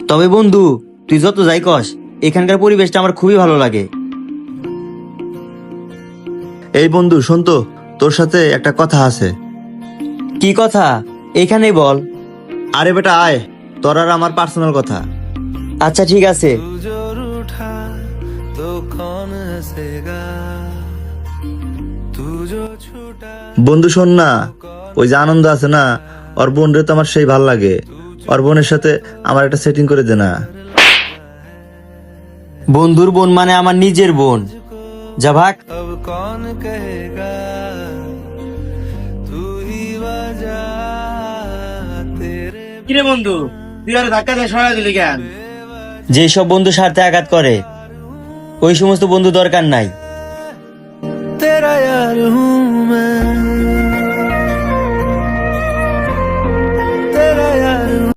তবে বন্ধু, তুই যত যাই কস, এখানকার পরিবেশটা আমার খুবই ভালো লাগে। এই বন্ধু শোন তো, তোর সাথে একটা কথা আছে। কি কথা? এখানেই বল। আরে বেটা আয়, তোর আর আমার পার্সোনাল কথা। আচ্ছা ঠিক আছে। বন্ধু শোন না, ওই যে আনন্দ আছে না, ওর বোন রে তো আমার সেই ভাল লাগে। ওর বোনের সাথে আমার একটা সেটিং করে দে না। বন্ধুর বোন মানে আমার নিজের বোন। যা ভাগ। কিরে বন্ধু, তুই আর ধাক্কা দিয়ে সরাই দিলি কেন? যেসব বন্ধু স্বার্থে আঘাত করে, ওই সমস্ত বন্ধু দরকার নাই। तेरा यार हूँ